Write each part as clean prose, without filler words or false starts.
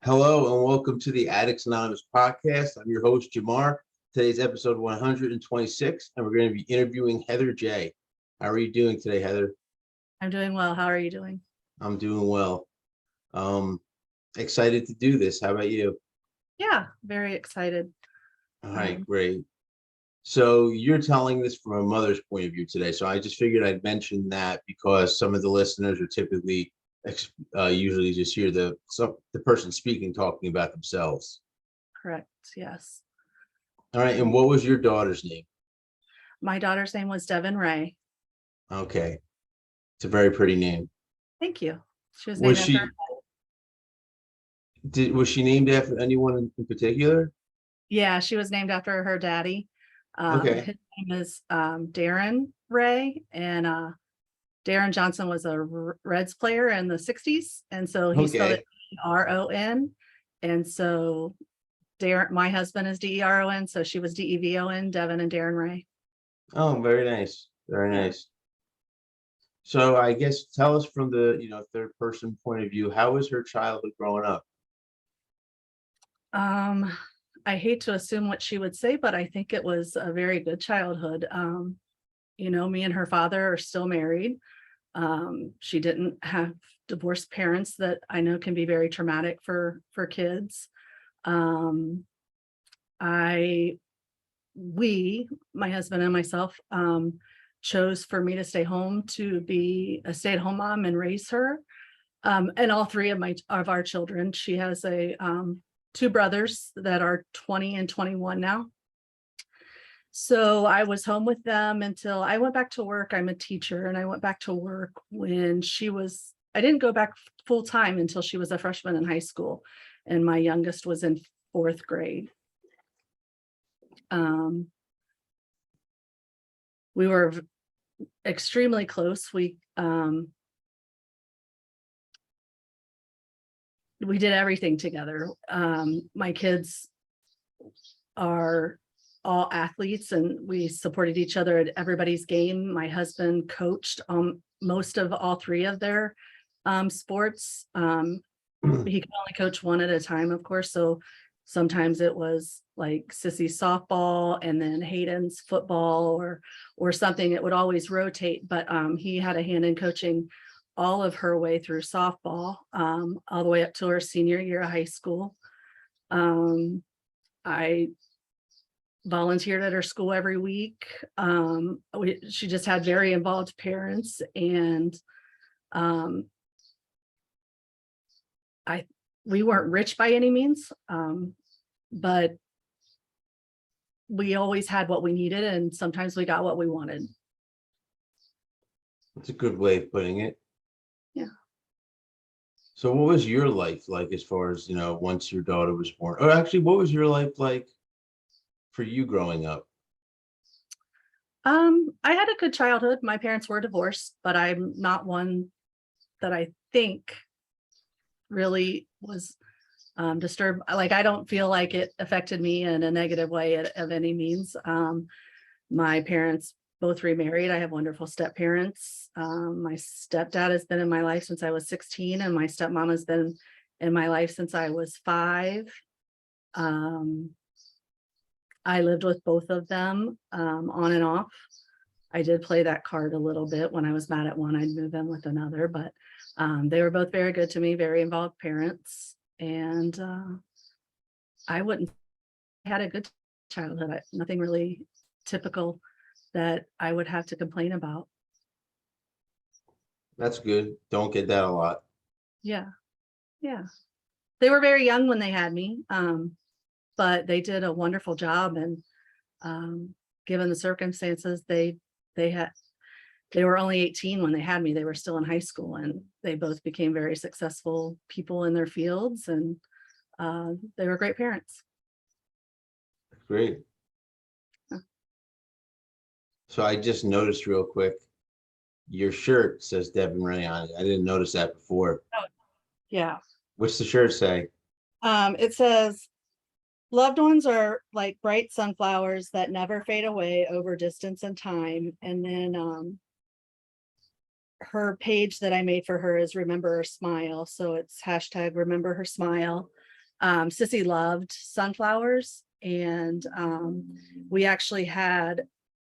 Hello and welcome to the Addicts Anonymous podcast. I'm your host, Jamar. Today's episode 126, and we're going to be interviewing Heather J. How are you doing today, Heather? I'm doing well. How are you doing? I'm doing well. Excited to do this. How about you? Yeah, very excited. All right, great. So you're telling this from a mother's point of view today. So I just figured I'd mention that because some of the listeners are typically usually just hear the person speaking talking about themselves. Correct. Yes. All right. And what was your daughter's name? My daughter's name was Devon Rae. Okay. It's a very pretty name. Thank you. She was Was named she after. was she named after anyone in particular? Yeah, she was named after her daddy. Okay. His name is Devon Rae, and Darren Johnson was a Reds player in the 60s, and so he spelled it Ron. And so Darren, my husband, is Deron, so she was Devon, Devon and Devon Rae. Oh, very nice. Very nice. So I guess tell us from the third person point of view, how was her childhood growing up? I hate to assume what she would say, but I think it was a very good childhood. Me and her father are still married. She didn't have divorced parents that I know can be very traumatic for kids. My husband and myself, chose for me to stay home to be a stay-at-home mom and raise her. And all three of our children. She has two brothers that are 20 and 21 now. So I was home with them until I went back to work. I'm a teacher, and I went back to work when I didn't go back full time until she was a freshman in high school, and my youngest was in fourth grade. We were extremely close. We did everything together. My kids are all athletes, and we supported each other at everybody's game. My husband coached most of all three of their sports. He can only coach one at a time, of course. So sometimes it was like Sissy's softball and then Hayden's football or something. It would always rotate, but he had a hand in coaching all of her way through softball, all the way up to her senior year of high school. I volunteered at her school every week. She just had very involved parents, and we weren't rich by any means, but we always had what we needed, and sometimes we got what we wanted. That's a good way of putting it. Yeah. So what was your life like as far as, once your daughter was born? Or actually, what was your life like for you growing up? I had a good childhood. My parents were divorced, but I'm not one that I think really was disturbed. Like, I don't feel like it affected me in a negative way of any means. My parents both remarried. I have wonderful step parents. My stepdad has been in my life since I was 16, and my stepmom has been in my life since I was 5. I lived with both of them on and off. I did play that card a little bit. When I was mad at one, I'd move in with another, but they were both very good to me, very involved parents. And I had a good childhood. Nothing really typical that I would have to complain about. That's good. Don't get that a lot. Yeah. They were very young when they had me, but they did a wonderful job. And given the circumstances, they were only 18 when they had me. They were still in high school, and they both became very successful people in their fields, and they were great parents. Great. So I just noticed real quick, your shirt says Devon Rae on it. I didn't notice that before. Oh, yeah. What's the shirt say? It says, "Loved ones are like bright sunflowers that never fade away over distance and time." And then her page that I made for her is Remember Her Smile. So it's hashtag Remember Her Smile. Sissy loved sunflowers, and we actually had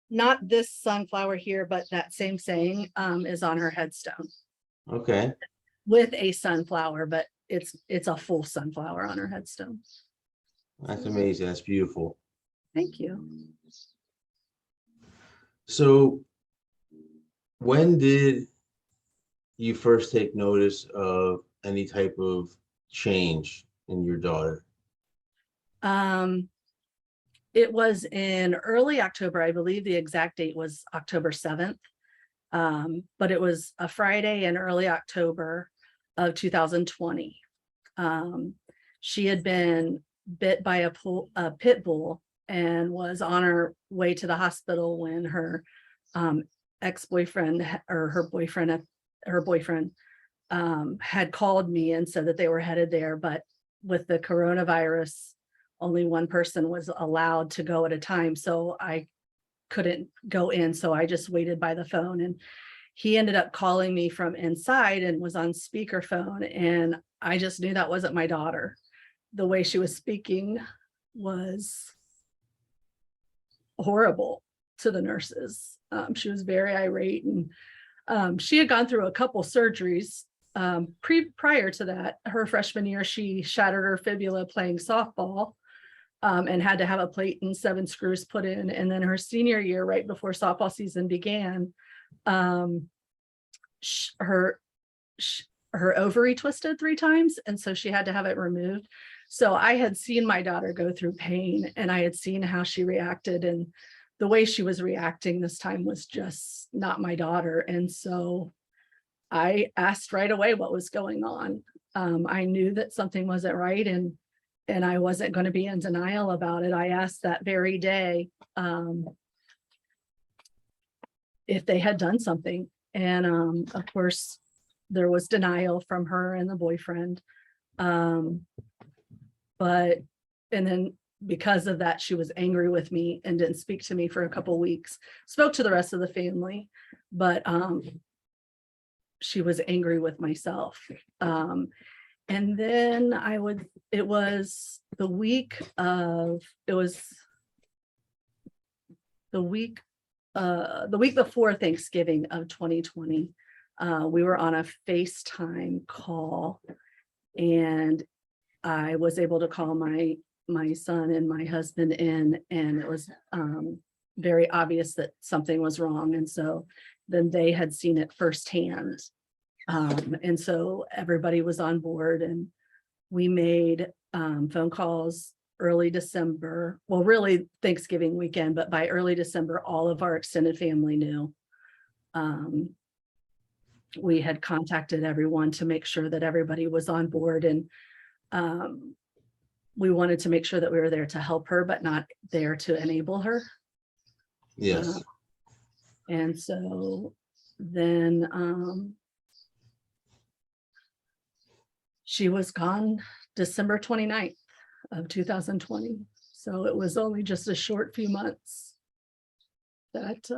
not this sunflower here, but that same saying is on her headstone Okay. with a sunflower, but it's a full sunflower on her headstone. That's amazing. That's beautiful. Thank you. So when did you first take notice of any type of change in your daughter? It was in early October. I believe the exact date was October 7th. But it was a Friday in early October of 2020. She had been bit by a pit bull and was on her way to the hospital when her ex-boyfriend or her boyfriend had called me and said that they were headed there. But with the coronavirus, only one person was allowed to go at a time. So I couldn't go in. So I just waited by the phone, and he ended up calling me from inside and was on speakerphone. And I just knew that wasn't my daughter. The way she was speaking was horrible to the nurses. She was very irate, and she had gone through a couple surgeries. Prior to that, her freshman year, she shattered her fibula playing softball. And had to have a plate and 7 screws put in. And then her senior year, right before softball season began, her ovary twisted 3 times. And so she had to have it removed. So I had seen my daughter go through pain, and I had seen how she reacted, and the way she was reacting this time was just not my daughter. And so I asked right away what was going on. I knew that something wasn't right, and I wasn't going to be in denial about it. I asked that very day if they had done something. And of course, there was denial from her and the boyfriend. And then because of that, she was angry with me and didn't speak to me for a couple of weeks, spoke to the rest of the family, but she was angry with myself. And then it was the week before Thanksgiving of 2020. We were on a FaceTime call, and I was able to call my son and my husband in, and it was very obvious that something was wrong. And so then they had seen it firsthand. And so everybody was on board, and we made phone calls early December. Well, really Thanksgiving weekend, but by early December, all of our extended family knew. We had contacted everyone to make sure that everybody was on board, and we wanted to make sure that we were there to help her, but not there to enable her. Yes. And so then she was gone December 29th of 2020. So it was only just a short few months that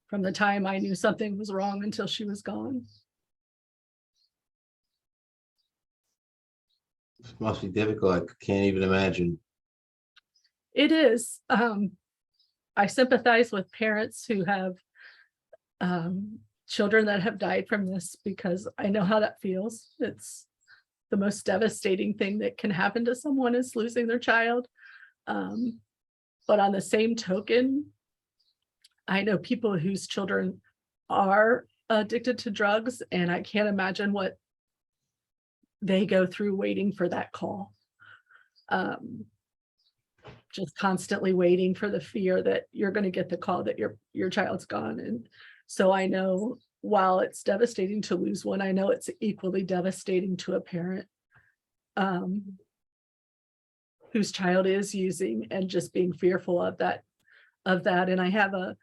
from the time I knew something was wrong until she was gone. It must be difficult. I can't even imagine. It is. I sympathize with parents who have children that have died from this, because I know how that feels. It's the most devastating thing that can happen to someone, is losing their child. But on the same token, I know people whose children are addicted to drugs, and I can't imagine what they go through waiting for that call. Just constantly waiting for the fear that you're going to get the call that your child's gone. And so I know, while it's devastating to lose one, I know it's equally devastating to a parent whose child is using, and just being fearful of that. And I have a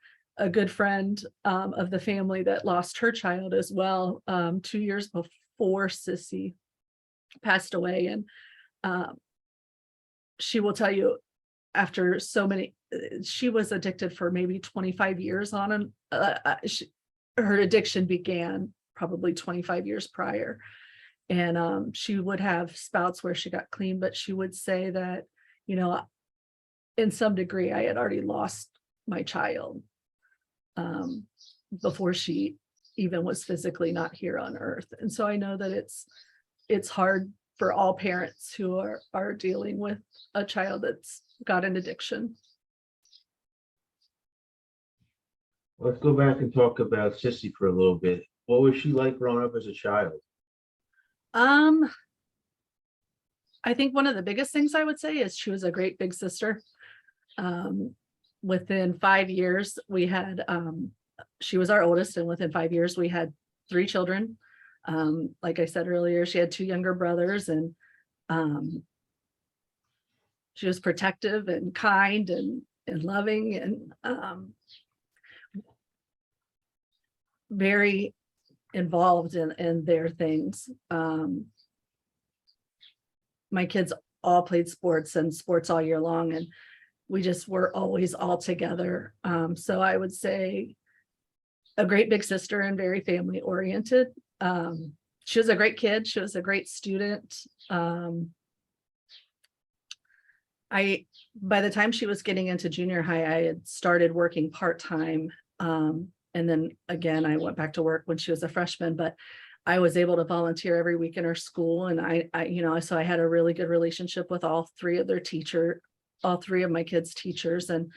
good friend of the family that lost her child as well 2 years before Sissy passed away. And she will tell you, after so many, she was addicted for maybe 25 years on her addiction began probably 25 years prior. And she would have spouts where she got clean, but she would say that, you know, in some degree, I had already lost my child before she even was physically not here on earth. And so I know that it's hard for all parents who are dealing with a child that's got an addiction. Let's go back and talk about Sissy for a little bit. What was she like growing up as a child? I think one of the biggest things I would say is she was a great big sister. Within 5 years, we had, she was our oldest, and within 5 years, we had 3 children. Like I said earlier, she had 2 younger brothers, and she was protective and kind and loving, and very involved in their things. My kids all played sports all year long, and we just were always all together. So I would say a great big sister and very family oriented. She was a great kid. She was a great student. By the time she was getting into junior high, I had started working part-time. And then again, I went back to work when she was a freshman, but I was able to volunteer every week in her school. And so I had a really good relationship with all 3 of my kids' teachers, and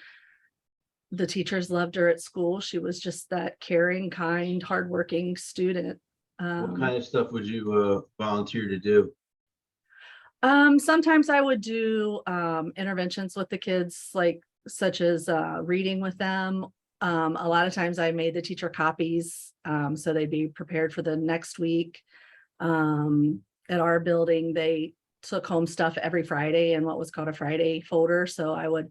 the teachers loved her at school. She was just that caring, kind, hardworking student. What kind of stuff would you volunteer to do? Sometimes I would do interventions with the kids, such as reading with them. A lot of times I made the teacher copies, so they'd be prepared for the next week. At our building, they took home stuff every Friday in what was called a Friday folder. So I would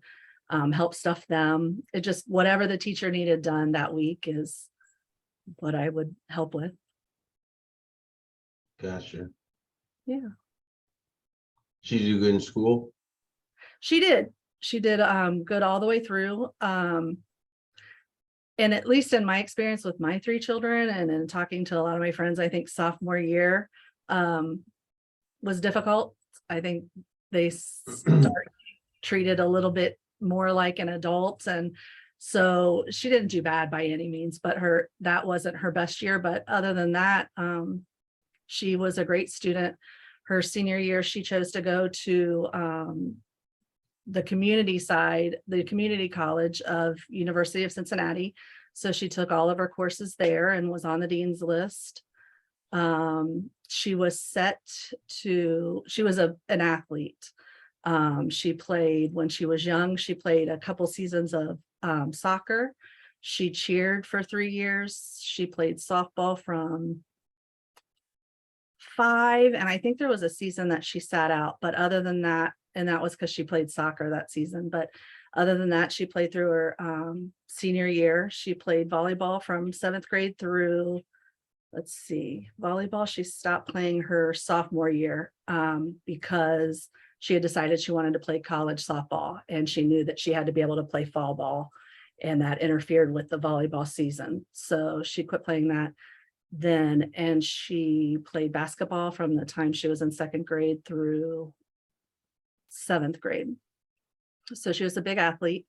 help stuff them. It just, whatever the teacher needed done that week is what I would help with. Gotcha. Yeah. She do good in school? She did good all the way through. And at least in my experience with my 3 children, and in talking to a lot of my friends, I think sophomore year was difficult. I think they start treated a little bit more like an adult. And so she didn't do bad by any means, but that wasn't her best year. But other than that, she was a great student. Her senior year, she chose to go to the community college of University of Cincinnati. So she took all of her courses there and was on the dean's list. She was an athlete. She played when she was young. She played a couple seasons of soccer. She cheered for 3 years. She played softball from 5, and I think there was a season that she sat out, but other than that, and that was because she played soccer that season, but other than that, she played through her senior year. She played volleyball from 7th grade through, volleyball, she stopped playing her sophomore year because she had decided she wanted to play college softball, and she knew that she had to be able to play fall ball, and that interfered with the volleyball season. So she quit playing that then, and she played basketball from the time she was in 2nd grade through 7th grade. So she was a big athlete.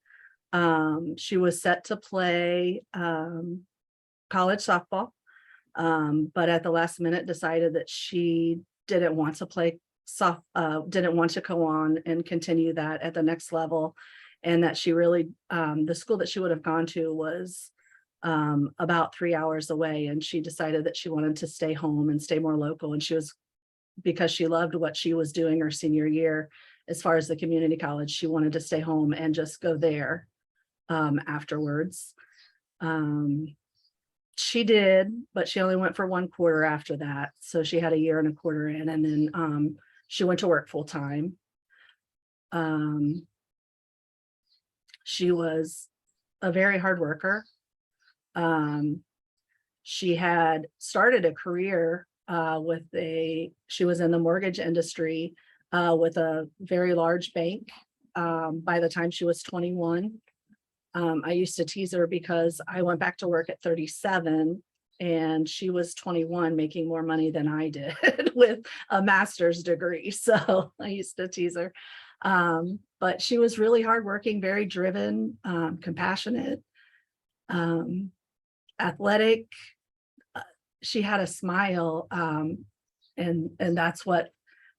She was set to play college softball, but at the last minute decided that she didn't want to play didn't want to go on and continue that at the next level, and that she really, the school that she would have gone to was about 3 hours away, and she decided that she wanted to stay home and stay more local. And because she loved what she was doing her senior year, as far as the community college, she wanted to stay home and just go there afterwards. She did, but she only went for 1 quarter after that. So she had a year and a quarter in, and then she went to work full time. She was a very hard worker. She had started a career she was in the mortgage industry with a very large bank by the time she was 21. I used to tease her because I went back to work at 37 and she was 21 making more money than I did with a master's degree. So I used to tease her. But she was really hardworking, very driven, compassionate, um, athletic. She had a smile, and that's what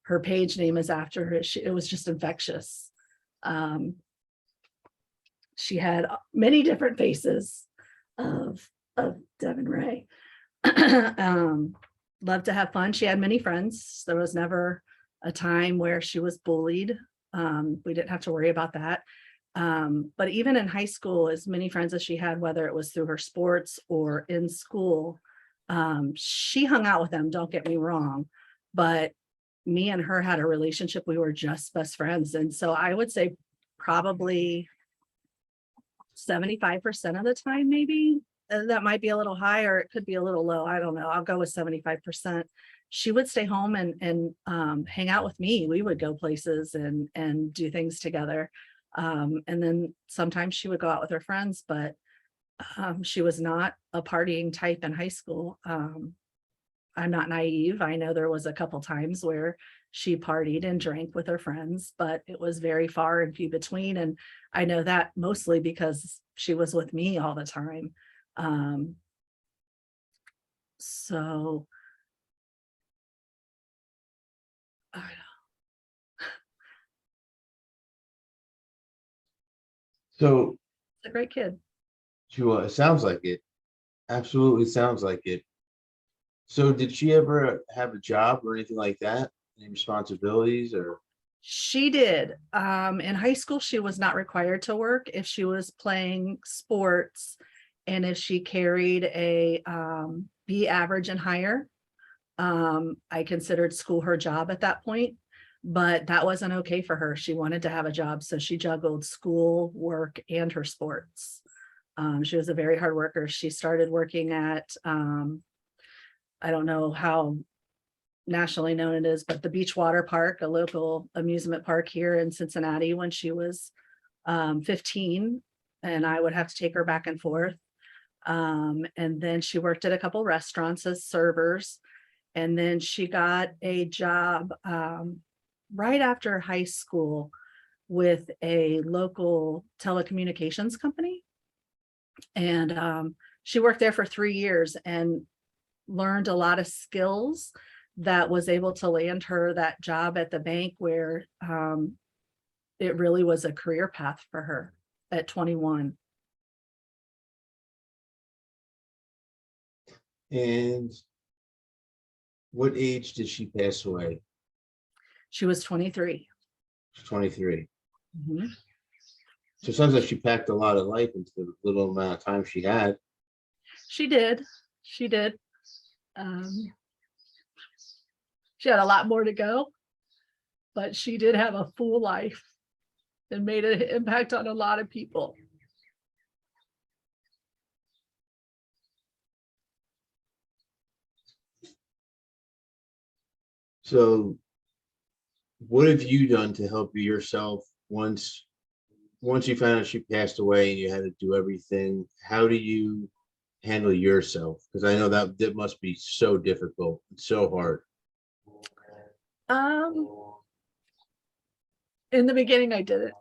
her page name is after her. It was just infectious. She had many different faces of Devon Rae. Loved to have fun. She had many friends. There was never a time where she was bullied. We didn't have to worry about that. But even in high school, as many friends as she had, whether it was through her sports or in school, she hung out with them, don't get me wrong, but me and her had a relationship. We were just best friends. And so I would say probably 75% of the time, maybe. That might be a little high, or it could be a little low. I don't know. I'll go with 75%. She would stay home and hang out with me. We would go places and do things together. And then sometimes she would go out with her friends, but she was not a partying type in high school. I'm not naive. I know there was a couple times where she partied and drank with her friends, but it was very far and few between. And I know that mostly because she was with me all the time. So I don't know. So She's a great kid. it sounds like it. Absolutely sounds like it. So did she ever have a job or anything like that? Any responsibilities or? She did. In high school, she was not required to work if she was playing sports and if she carried a B average and higher. I considered school her job at that point, but that wasn't okay for her. She wanted to have a job, so she juggled school, work, and her sports. She was a very hard worker. She started working at, I don't know how nationally known it is, but the Beach Water Park, a local amusement park here in Cincinnati, when she was 15, and I would have to take her back and forth. And then she worked at a couple restaurants as servers. And then she got a job right after high school with a local telecommunications company. And she worked there for 3 years and learned a lot of skills that was able to land her that job at the bank where it really was a career path for her at 21. And what age did she pass away? She was 23. She's 23. Mhm. So it sounds like she packed a lot of life into the little amount of time she had. She did. She did. Um, she had a lot more to go, but she did have a full life and made an impact on a lot of people. So what have you done to help yourself once you found out she passed away and you had to do everything? How do you handle yourself? Because I know that must be so difficult and so hard. Um, in the beginning, I didn't.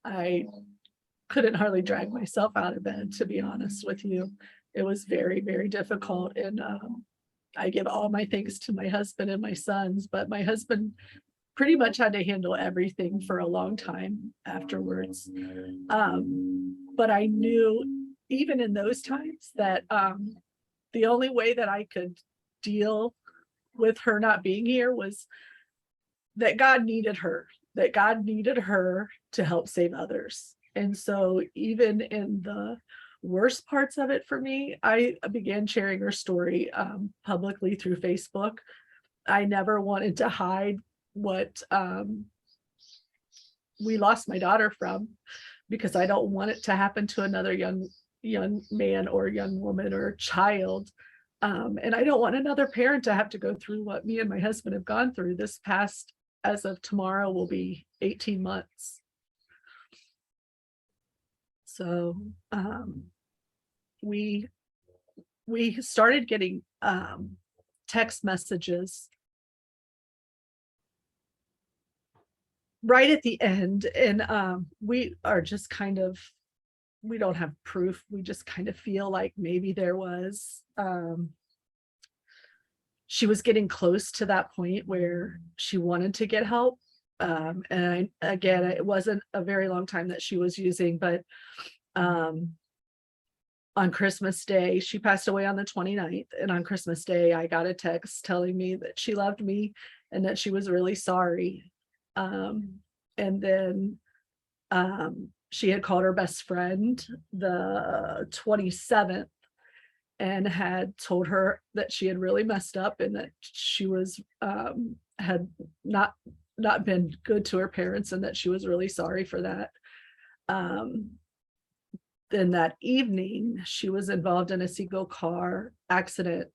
I couldn't hardly drag myself out of bed, to be honest with you. It was very, very difficult. And I give all my thanks to my husband and my sons, but my husband pretty much had to handle everything for a long time afterwards. But I knew even in those times that the only way that I could deal with her not being here was that God needed her to help save others. And so even in the worst parts of it for me, I began sharing her story publicly through Facebook. I never wanted to hide what we lost my daughter from, because I don't want it to happen to another young man or young woman or child. And I don't want another parent to have to go through what me and my husband have gone through. This past, as of tomorrow, will be 18 months. So we we started getting text messages right at the end, and we are just kind of, we don't have proof. We just kind of feel like maybe there was she was getting close to that point where she wanted to get help. Again, it wasn't a very long time that she was using, but on Christmas Day, she passed away on the 29th. And on Christmas Day, I got a text telling me that she loved me and that she was really sorry. And then she had called her best friend the 27th and had told her that she had really messed up and that she was had not been good to her parents and that she was really sorry for that. Then that evening she was involved in a single car accident,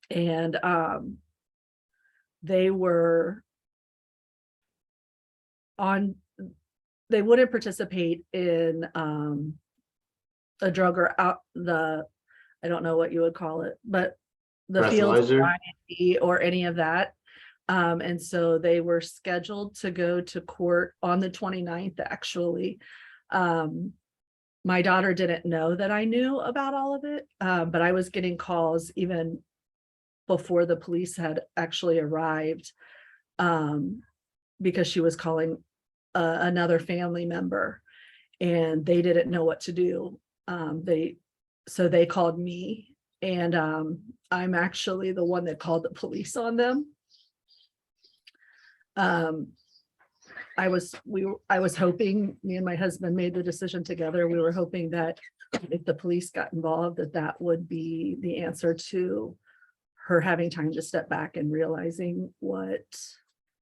and they were on, they wouldn't participate in a drug or out the, I don't know what you would call it, but the field Breathalyzer? sobriety or any of that. And so they were scheduled to go to court on the 29th, actually. My daughter didn't know that I knew about all of it, but I was getting calls even before the police had actually arrived, because she was calling another family member and they didn't know what to do. So they called me, and I'm actually the one that called the police on them. I was hoping, me and my husband made the decision together. We were hoping that if the police got involved, that would be the answer to her having time to step back and realizing what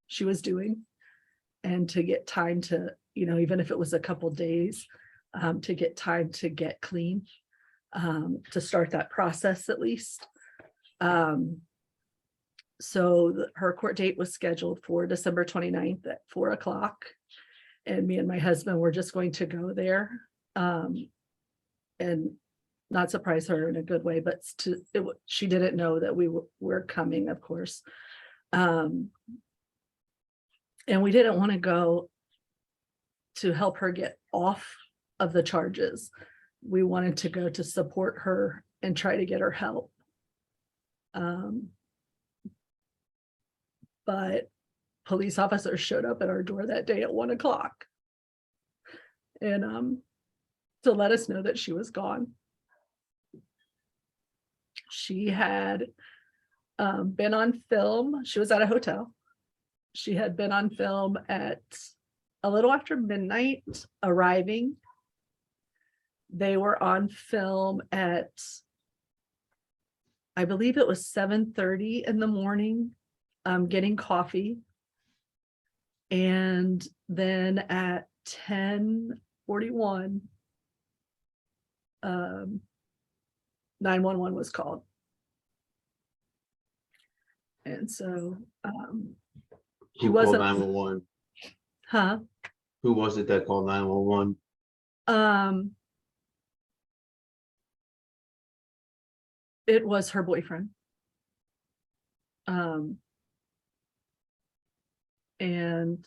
she was doing, and to get time to, even if it was a couple days, to get time to get clean, to start that process at least. So her court date was scheduled for December 29th at 4:00. And me and my husband were just going to go there, and not surprise her in a good way, but she didn't know that we were coming, of course. And we didn't want to go to help her get off of the charges. We wanted to go to support her and try to get her help. But police officers showed up at our door that day at 1:00, and to let us know that she was gone. She had been on film. She was at a hotel. She had been on film at a little after midnight arriving. They were on film at, I believe it was 7:30 in the morning, getting coffee. And then at 10:41, 911 was called. And so Who called 911? Huh? Who was it that called 911? It was her boyfriend. And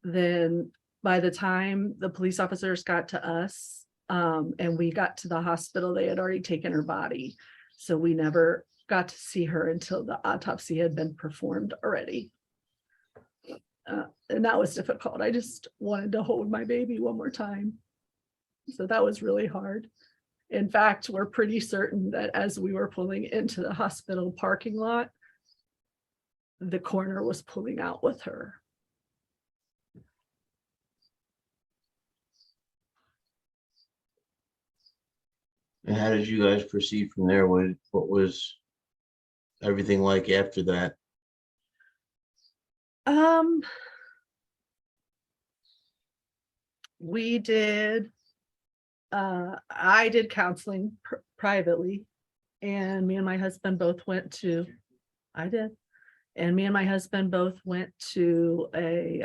then by the time the police officers got to us, and we got to the hospital, they had already taken her body. So we never got to see her until the autopsy had been performed already. And that was difficult. I just wanted to hold my baby one more time. So that was really hard. In fact, we're pretty certain that as we were pulling into the hospital parking lot, the coroner was pulling out with her. And how did you guys proceed from there? What was everything like after that? We did, I did counseling privately, and me and my husband both went to, and me and my husband both went to a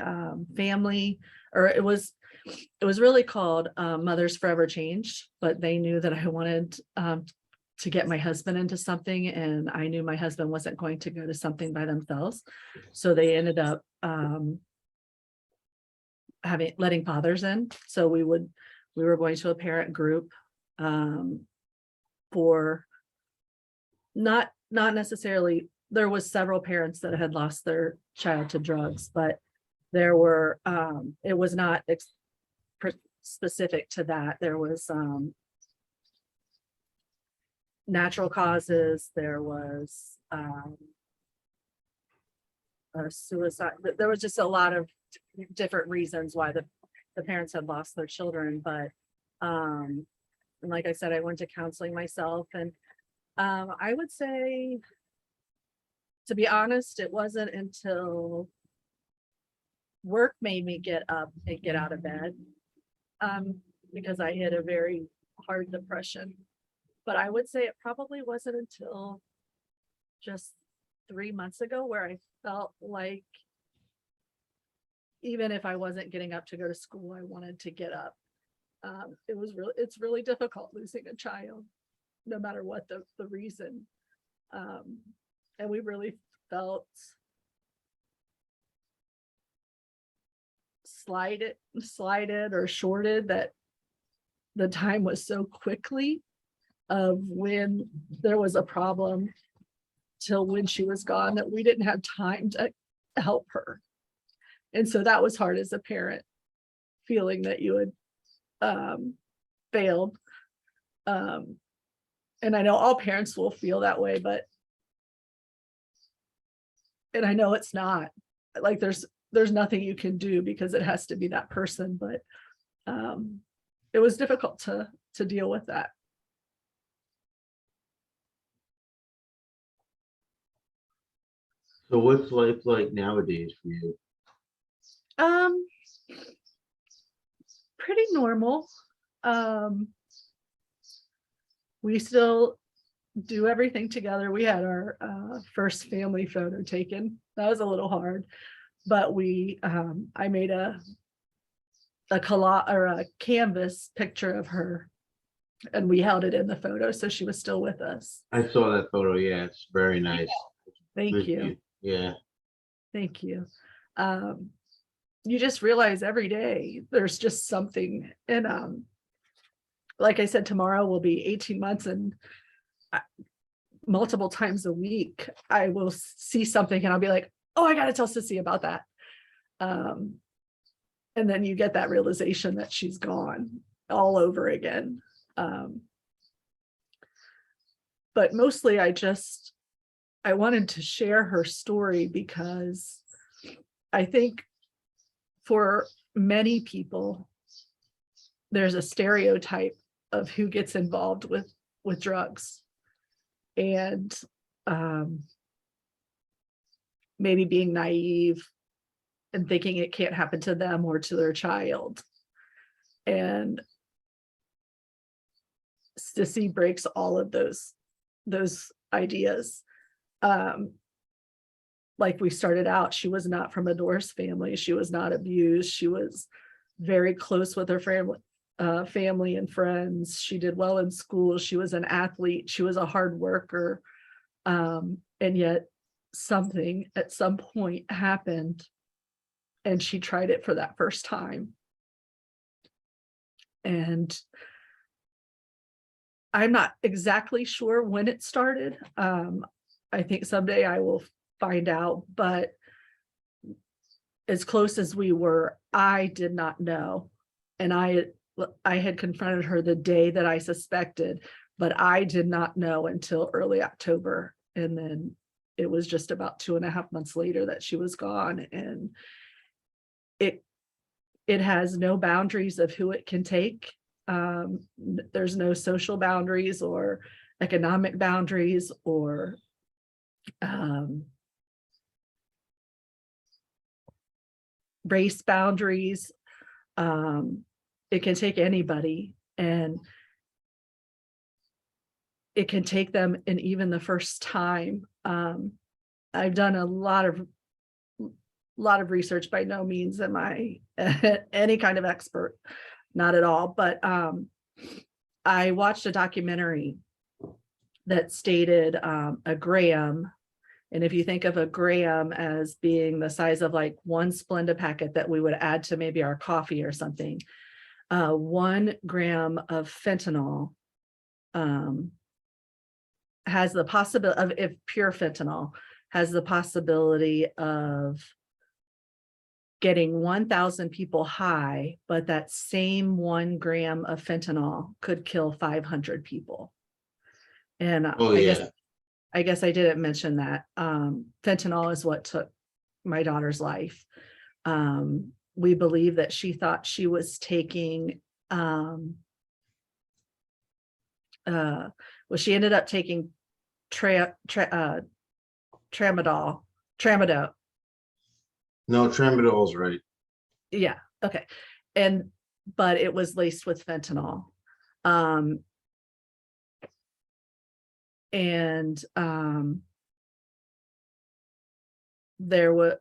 family, or it was it was really called Mothers Forever Changed, but they knew that I wanted to get my husband into something, and I knew my husband wasn't going to go to something by themselves. So they ended up letting fathers in. So we were going to a parent group for not necessarily, there was several parents that had lost their child to drugs, but there were it was not specific to that. There was natural causes, there was suicide. There was just a lot of different reasons why the parents had lost their children. But and like I said, I went to counseling myself, and I would say, to be honest, it wasn't until work made me get up and get out of bed, because I had a very hard depression. But I would say it probably wasn't until just 3 months ago where I felt like even if I wasn't getting up to go to school, I wanted to get up. It's really difficult losing a child, no matter what the reason. And we really felt slighted or shorted, that the time was so quickly of when there was a problem till when she was gone, that we didn't have time to help her. And so that was hard as a parent, feeling that you had failed. And I know all parents will feel that way, and I know it's not like there's nothing you can do because it has to be that person, but it was difficult to deal with that. So what's life like nowadays for you? Pretty normal. We still do everything together. We had our first family photo taken. That was a little hard, but I made a collage or a canvas picture of her, and we held it in the photo, so she was still with us. I saw that photo. Yeah, it's very nice. Thank Good you. view. Yeah. Thank you. You just realize every day there's just something. And like I said, tomorrow will be 18 months, and multiple times a week I will see something and I'll be like, oh, I got to tell Sissy about that. And then you get that realization that she's gone all over again. But mostly I wanted to share her story because I think for many people, there's a stereotype of who gets involved with drugs, and maybe being naive and thinking it can't happen to them or to their child. And Sissy breaks all of those ideas. Like we started out, she was not from a divorced family. She was not abused. She was very close with her family and friends. She did well in school. She was an athlete. She was a hard worker. And yet something at some point happened, and she tried it for that first time. And I'm not exactly sure when it started. I think someday I will find out, but as close as we were, I did not know. And I had confronted her the day that I suspected, but I did not know until early October. And then it was just about 2.5 months later that she was gone. And it has no boundaries of who it can take. There's no social boundaries or economic boundaries or race boundaries. It can take anybody, and it can take them in even the first time. I've done a lot of lot of research. By no means am I any kind of expert, not at all. But I watched a documentary that stated a gram. And if you think of a gram as being the size of like one Splenda packet that we would add to maybe our coffee or something, 1 gram of fentanyl has the possibility of, if pure fentanyl, has the possibility of getting 1,000 people high, but that same 1 gram of fentanyl could kill 500 people. And Oh, yeah. I guess I didn't mention that. Fentanyl is what took my daughter's life. We believe that she thought she was taking, she ended up taking tramadol. No, tramadol's right. Yeah. Okay. But it was laced with fentanyl. There was,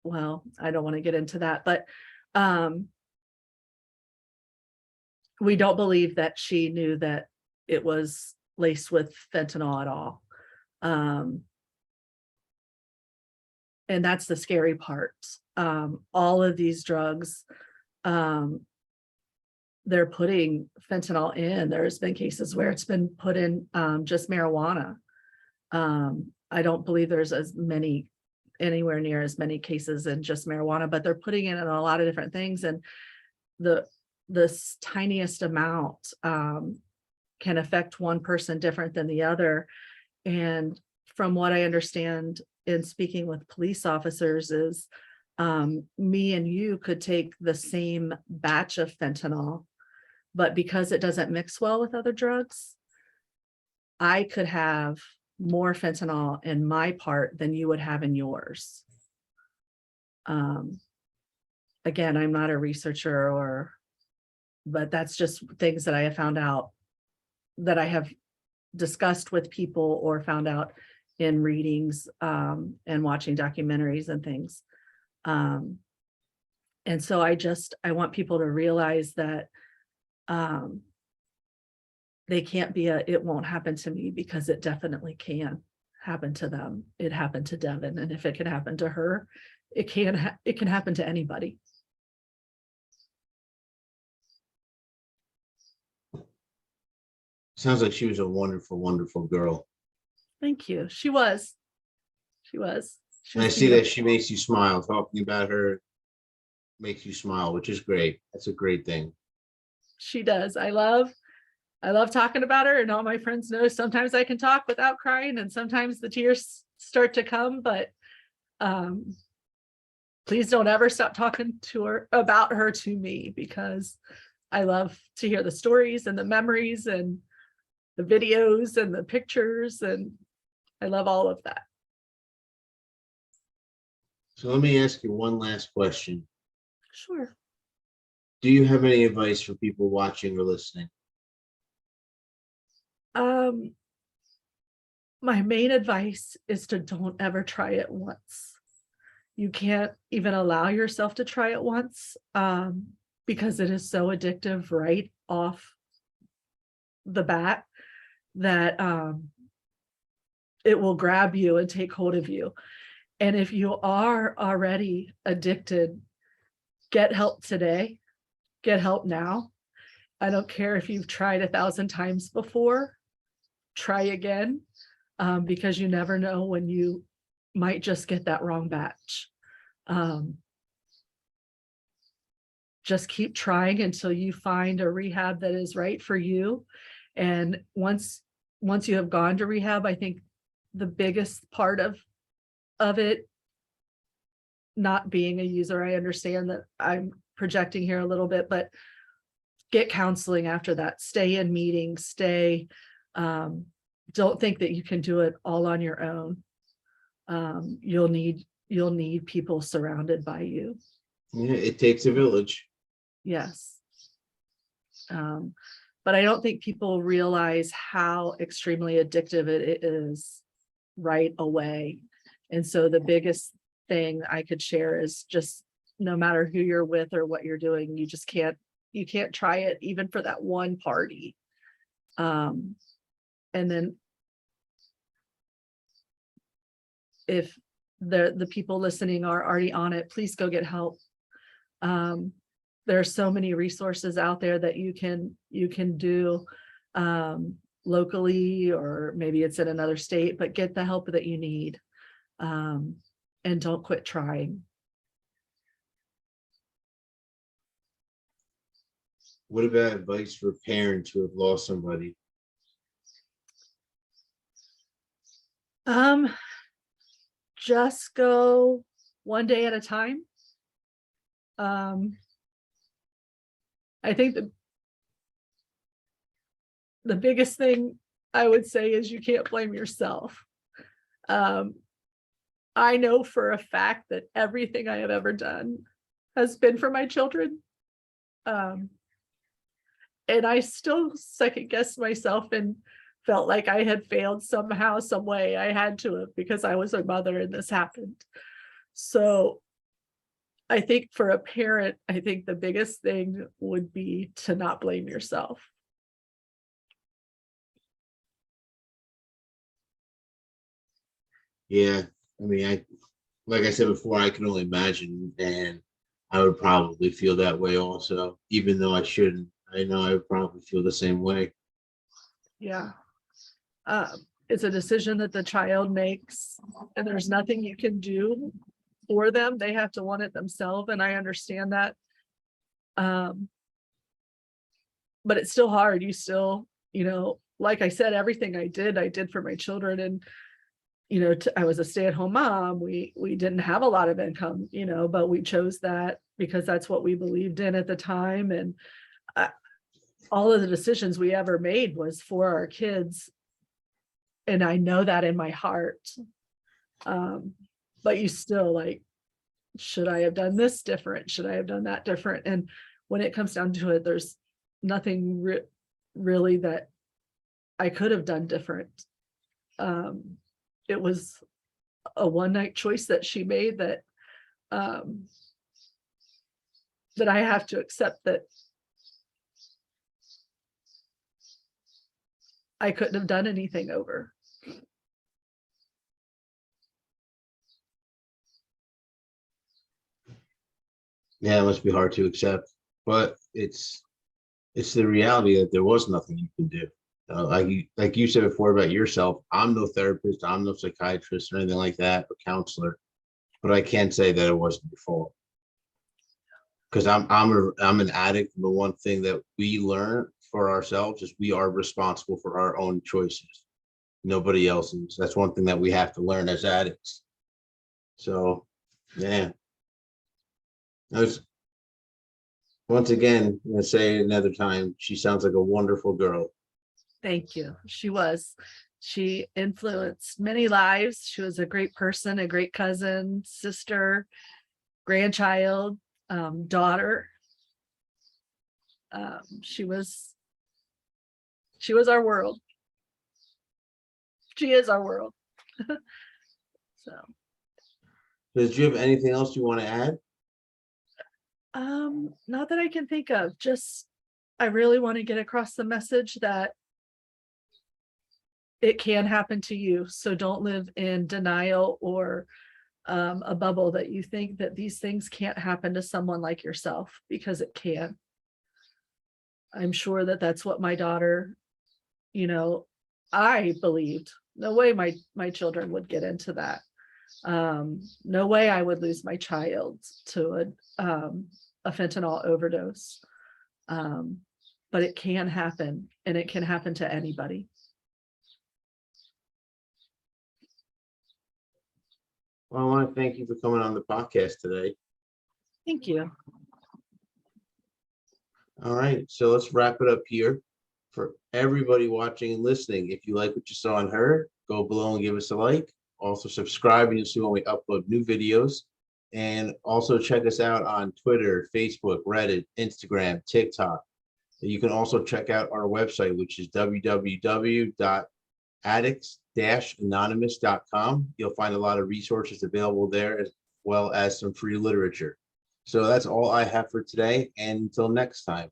well, I don't want to get into that, but we don't believe that she knew that it was laced with fentanyl at all. And that's the scary part. All of these drugs, they're putting fentanyl in. There's been cases where it's been put in just marijuana. I don't believe there's anywhere near as many cases in just marijuana, but they're putting it in a lot of different things. And this tiniest amount can affect one person different than the other. And from what I understand in speaking with police officers is me and you could take the same batch of fentanyl, but because it doesn't mix well with other drugs, I could have more fentanyl in my part than you would have in yours. Again, I'm not a researcher but that's just things that I have found out, that I have discussed with people or found out in readings and watching documentaries and things. And so I want people to realize that they can't be it won't happen to me, because it definitely can happen to them. It happened to Devon, and if it can happen to her, it can happen to anybody. Sounds like she was a wonderful, wonderful girl. Thank you. She was. And I see that she makes you smile. Talking about her makes you smile, which is great. That's a great thing. She does. I love talking about her, and all my friends know sometimes I can talk without crying, and sometimes the tears start to come, but please don't ever stop talking about her to me, because I love to hear the stories and the memories and the videos and the pictures, and I love all of that. So let me ask you one last question. Sure. Do you have any advice for people watching or listening? My main advice is to don't ever try it once. You can't even allow yourself to try it once, because it is so addictive right off the bat that it will grab you and take hold of you. And if you are already addicted, get help today. Get help now. I don't care if you've tried 1,000 times before. Try again, because you never know when you might just get that wrong batch. Just keep trying until you find a rehab that is right for you. And once you have gone to rehab, I think the biggest part of it, not being a user, I understand that I'm projecting here a little bit, but get counseling after that. Stay in meetings, don't think that you can do it all on your own. You'll need people surrounded by you. Yeah, it takes a village. Yes. But I don't think people realize how extremely addictive it is right away. And so the biggest thing I could share is just no matter who you're with or what you're doing, you can't try it even for that one party. And then if the people listening are already on it, please go get help. There are so many resources out there that you can do locally, or maybe it's in another state, but get the help that you need. And don't quit trying. What about advice for parents who have lost somebody? Just go one day at a time. I think the biggest thing I would say is you can't blame yourself. I know for a fact that everything I have ever done has been for my children. And I still second guessed myself and felt like I had failed somehow, some way. I had to have, because I was a mother and this happened. So I think for a parent, I think the biggest thing would be to not blame yourself. Yeah, I mean, like I said before, I can only imagine, and I would probably feel that way also, even though I shouldn't. I know I would probably feel the same way. Yeah. It's a decision that the child makes, and there's nothing you can do for them. They have to want it themselves, and I understand that. But it's still hard. You still, like I said, everything I did for my children. And I was a stay-at-home mom. We didn't have a lot of income, but we chose that because that's what we believed in at the time. And all of the decisions we ever made was for our kids. And I know that in my heart. But you still like, should I have done this different? Should I have done that different? And when it comes down to it, there's nothing really that I could have done different. It was a one-night choice that she made that that I have to accept, that I couldn't have done anything over. Yeah, it must be hard to accept, but it's the reality that there was nothing you can do. Like you said before about yourself, I'm no therapist, I'm no psychiatrist or anything like that, or counselor, but I can't say that it wasn't your fault. Because I'm an addict, and the one thing that we learn for ourselves is we are responsible for our own choices. Nobody else's. That's one thing that we have to learn as addicts. So, yeah. I was once again, I'm gonna say another time, she sounds like a wonderful girl. Thank you. She influenced many lives. She was a great person, a great cousin, sister, grandchild, daughter. She was our world. She is our world. So, Did you have anything else you want to add? not that I can think of. Just, I really want to get across the message that it can happen to you. So don't live in denial or a bubble that you think that these things can't happen to someone like yourself, because it can. I'm sure that that's what my daughter, I believed. No way my children would get into that. No way I would lose my child to a fentanyl overdose. But it can happen, and it can happen to anybody. Well, I want to thank you for coming on the podcast today. Thank you. All right, so let's wrap it up here. For everybody watching and listening, if you like what you saw and heard, go below and give us a like. Also subscribe, and you'll see when we upload new videos. And also check us out on Twitter, Facebook, Reddit, Instagram, TikTok. You can also check out our website, which is www.addicts-anonymous.com. You'll find a lot of resources available there, well as some free literature. So that's all I have for today. And until next time.